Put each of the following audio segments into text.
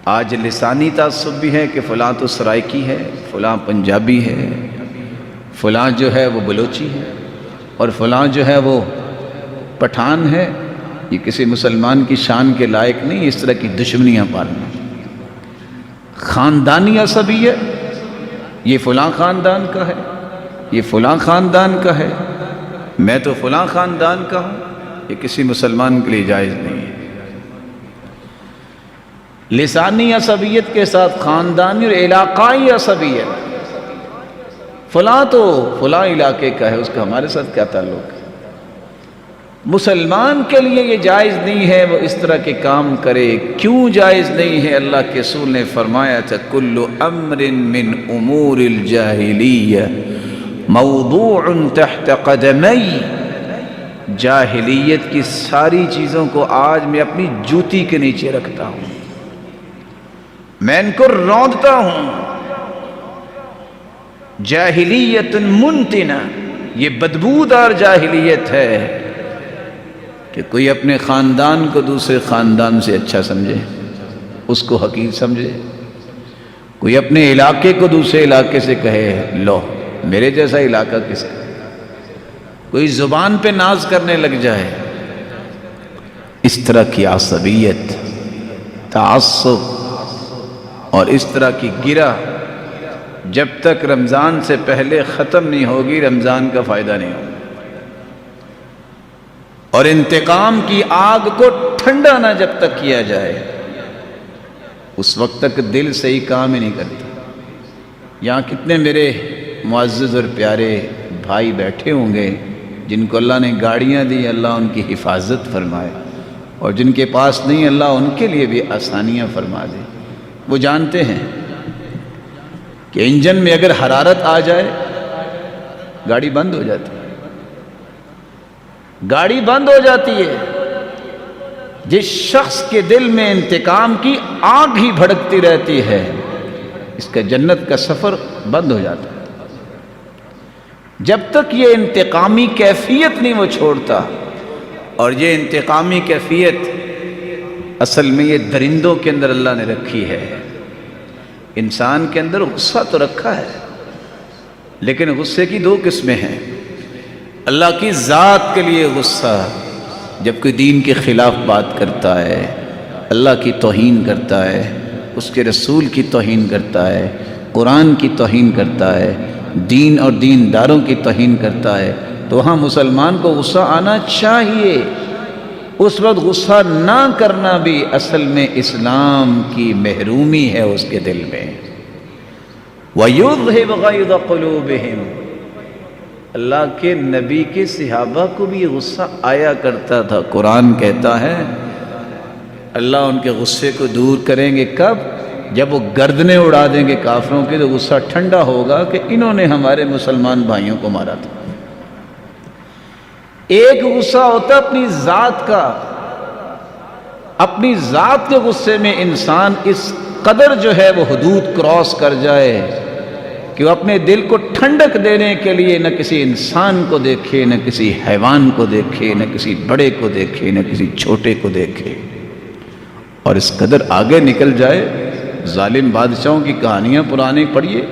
آج لسانی تعصب بھی ہے کہ فلاں تو سرائکی ہے، فلاں پنجابی ہے، فلاں جو ہے وہ بلوچی ہے، اور فلاں جو ہے وہ پٹھان ہے۔ یہ کسی مسلمان کی شان کے لائق نہیں اس طرح کی دشمنیاں پالنا۔ خاندانی عصبیت، یہ فلاں خاندان کا ہے، یہ فلاں خاندان کا ہے، میں تو فلاں خاندان کا ہوں، یہ کسی مسلمان کے لیے جائز نہیں ہے۔ لسانی عصبیت کے ساتھ خاندانی اور علاقائی عصبیت، فلاں تو فلاں علاقے کا ہے، اس کا ہمارے ساتھ کیا تعلق ہے؟ مسلمان کے لیے یہ جائز نہیں ہے وہ اس طرح کے کام کرے۔ کیوں جائز نہیں ہے؟ اللہ کے رسول نے فرمایا تھا کل امر من امور الجاہلیہ موضوع تحت قدمی، جاہلیت کی ساری چیزوں کو آج میں اپنی جوتی کے نیچے رکھتا ہوں، میں ان کو روندتا ہوں۔ جاہلیت منتنہ، یہ بدبودار جاہلیت ہے کہ کوئی اپنے خاندان کو دوسرے خاندان سے اچھا سمجھے، اس کو حقیر سمجھے، کوئی اپنے علاقے کو دوسرے علاقے سے کہے لو میرے جیسا علاقہ کس کا، کوئی زبان پہ ناز کرنے لگ جائے۔ اس طرح کی عصبیت، تعصب اور اس طرح کی گرہ جب تک رمضان سے پہلے ختم نہیں ہوگی، رمضان کا فائدہ نہیں ہوگا۔ اور انتقام کی آگ کو ٹھنڈا نہ جب تک کیا جائے، اس وقت تک دل صحیح کام ہی نہیں کرتا۔ یہاں کتنے میرے معزز اور پیارے بھائی بیٹھے ہوں گے جن کو اللہ نے گاڑیاں دی، اللہ ان کی حفاظت فرمائے، اور جن کے پاس نہیں اللہ ان کے لیے بھی آسانیاں فرما دے۔ وہ جانتے ہیں کہ انجن میں اگر حرارت آ جائے گاڑی بند ہو جاتی ہے، گاڑی بند ہو جاتی ہے۔ جس شخص کے دل میں انتقام کی آگ ہی بھڑکتی رہتی ہے، اس کا جنت کا سفر بند ہو جاتا ہے۔ جب تک یہ انتقامی کیفیت نہیں وہ چھوڑتا، اور یہ انتقامی کیفیت اصل میں یہ درندوں کے اندر اللہ نے رکھی ہے۔ انسان کے اندر غصہ تو رکھا ہے، لیکن غصے کی دو قسمیں ہیں۔ اللہ کی ذات کے لیے غصہ، جب کوئی دین کے خلاف بات کرتا ہے، اللہ کی توہین کرتا ہے، اس کے رسول کی توہین کرتا ہے، قرآن کی توہین کرتا ہے، دین اور دینداروں کی توہین کرتا ہے، تو وہاں مسلمان کو غصہ آنا چاہیے۔ اس وقت غصہ نہ کرنا بھی اصل میں اسلام کی محرومی ہے اس کے دل میں۔ وَيُذْهِبْ غَيْظَ قُلُوبِهِمْ، اللہ کے نبی کے صحابہ کو بھی غصہ آیا کرتا تھا۔ قرآن کہتا ہے اللہ ان کے غصے کو دور کریں گے کب؟ جب وہ گردنیں اڑا دیں گے کافروں کے، تو غصہ ٹھنڈا ہوگا کہ انہوں نے ہمارے مسلمان بھائیوں کو مارا تھا۔ ایک غصہ ہوتا اپنی ذات کا، اپنی ذات کے غصے میں انسان اس قدر جو ہے وہ حدود کراس کر جائے کہ وہ اپنے دل کو ٹھنڈک دینے کے لیے نہ کسی انسان کو دیکھے، نہ کسی حیوان کو دیکھے، نہ کسی بڑے کو دیکھے، نہ کسی چھوٹے کو دیکھے، اور اس قدر آگے نکل جائے۔ ظالم بادشاہوں کی کہانیاں پرانی پڑھیے،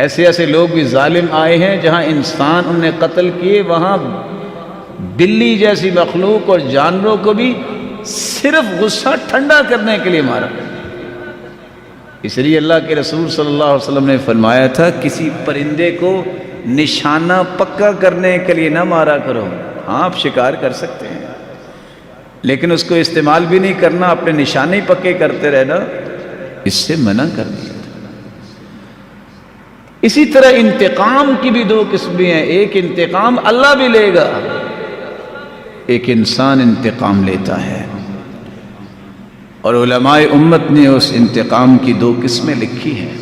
ایسے ایسے لوگ بھی ظالم آئے ہیں جہاں انسان انہوں نے قتل کیے، وہاں بلی جیسی مخلوق اور جانوروں کو بھی صرف غصہ ٹھنڈا کرنے کے لیے مارا۔ اس لیے اللہ کے رسول صلی اللہ علیہ وسلم نے فرمایا تھا کسی پرندے کو نشانہ پکا کرنے کے لیے نہ مارا کرو۔ ہاں آپ شکار کر سکتے ہیں، لیکن اس کو استعمال بھی نہیں کرنا، اپنے نشانے پکے کرتے رہنا، اس سے منع کر دیا۔ اسی طرح انتقام کی بھی دو قسمیں ہیں، ایک انتقام اللہ بھی لے گا، ایک انسان انتقام لیتا ہے، اور علماء امت نے اس انتقام کی دو قسمیں لکھی ہیں۔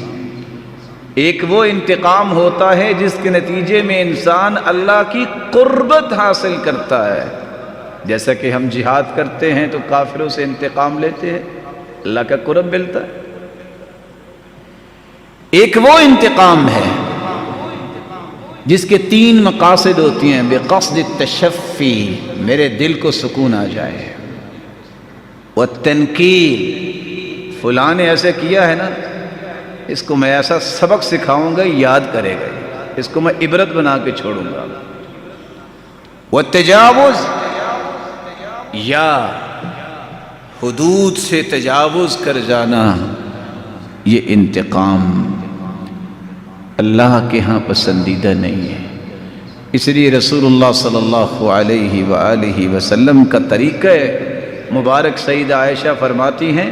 ایک وہ انتقام ہوتا ہے جس کے نتیجے میں انسان اللہ کی قربت حاصل کرتا ہے، جیسا کہ ہم جہاد کرتے ہیں تو کافروں سے انتقام لیتے ہیں، اللہ کا قرب ملتا ہے۔ ایک وہ انتقام ہے جس کے تین مقاصد ہوتی ہیں، بقصد التشفی، میرے دل کو سکون آ جائے، والتنکیل، فلاں نے ایسے کیا ہے نا، اس کو میں ایسا سبق سکھاؤں گا، یاد کرے گا، اس کو میں عبرت بنا کے چھوڑوں گا۔ والتجاوز، یا حدود سے تجاوز کر جانا، یہ انتقام اللہ کے ہاں پسندیدہ نہیں ہے۔ اس لیے رسول اللہ صلی اللہ علیہ وآلہ وسلم کا طریقہ مبارک سیدہ عائشہ فرماتی ہیں،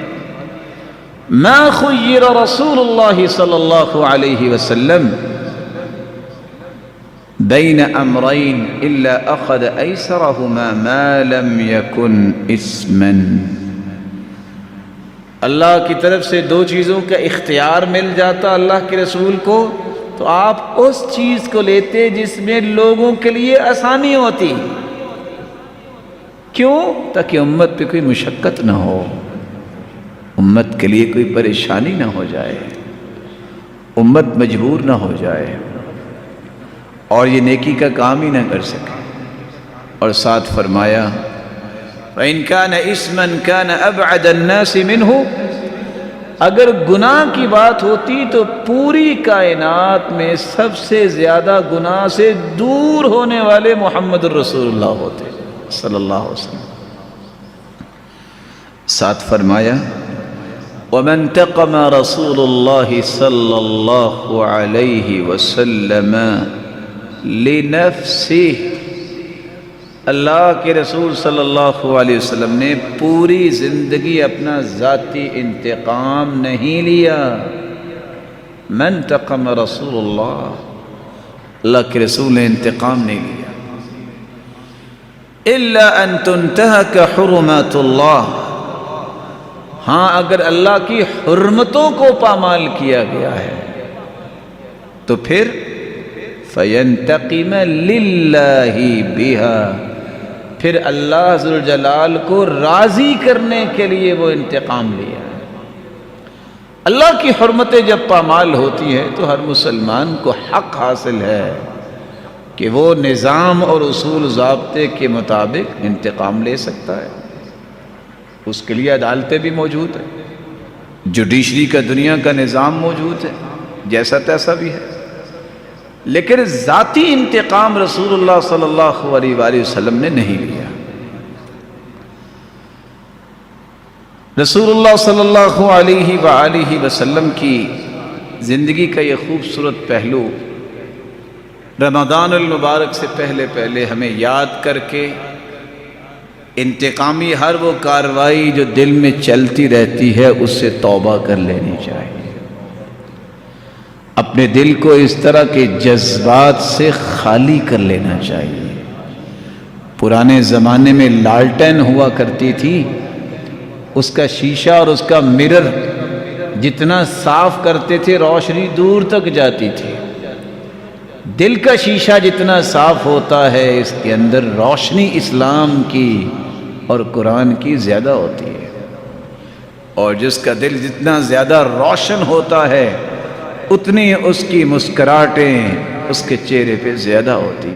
ما خیر رسول اللہ صلی اللہ علیہ وسلم بین امرین الا اخذ ایسرہما ما لم یکن اسما۔ اللہ کی طرف سے دو چیزوں کا اختیار مل جاتا اللہ کے رسول کو، تو آپ اس چیز کو لیتے جس میں لوگوں کے لیے آسانی ہوتی۔ کیوں؟ تاکہ امت پہ کوئی مشقت نہ ہو، امت کے لیے کوئی پریشانی نہ ہو جائے، امت مجبور نہ ہو جائے اور یہ نیکی کا کام ہی نہ کر سکے۔ اور ساتھ فرمایا وَإِن كَانَ إِثْمًا كَانَ أَبْعَدَ النَّاسِ مِنْهُ، اگر گناہ کی بات ہوتی تو پوری کائنات میں سب سے زیادہ گناہ سے دور ہونے والے محمد الرسول اللہ ہوتے صلی اللہ علیہ وسلم۔ ساتھ فرمایا وَمَنْ تَقَمَ رَسُولُ اللَّهِ صلی اللہ علیہ وسلم لِنَفْسِهِ، اللہ کے رسول صلی اللہ علیہ وسلم نے پوری زندگی اپنا ذاتی انتقام نہیں لیا۔ من تقم رسول اللہ کے رسول نے انتقام نہیں لیا۔ الا ان تنتہک حرمات اللہ، ہاں اگر اللہ کی حرمتوں کو پامال کیا گیا ہے تو پھر فینتقم للہ بہا، پھر اللہ ذوالجلال کو راضی کرنے کے لیے وہ انتقام لیا۔ اللہ کی حرمتیں جب پامال ہوتی ہیں تو ہر مسلمان کو حق حاصل ہے کہ وہ نظام اور اصول ضابطے کے مطابق انتقام لے سکتا ہے۔ اس کے لیے عدالتیں بھی موجود ہیں، جوڈیشری کا دنیا کا نظام موجود ہے، جیسا تیسا بھی ہے، لیکن ذاتی انتقام رسول اللہ صلی اللہ علیہ وآلہ وسلم نے نہیں لیا۔ رسول اللہ صلی اللہ علیہ وآلہ وسلم کی زندگی کا یہ خوبصورت پہلو رمضان المبارک سے پہلے ہمیں یاد کر کے انتقامی ہر وہ کارروائی جو دل میں چلتی رہتی ہے اس سے توبہ کر لینی چاہیے۔ اپنے دل کو اس طرح کے جذبات سے خالی کر لینا چاہیے۔ پرانے زمانے میں لالٹین ہوا کرتی تھی، اس کا شیشہ اور اس کا مرر جتنا صاف کرتے تھے روشنی دور تک جاتی تھی۔ دل کا شیشہ جتنا صاف ہوتا ہے اس کے اندر روشنی اسلام کی اور قرآن کی زیادہ ہوتی ہے، اور جس کا دل جتنا زیادہ روشن ہوتا ہے اتنی اس کی مسکراہٹیں اس کے چہرے پہ زیادہ ہوتی۔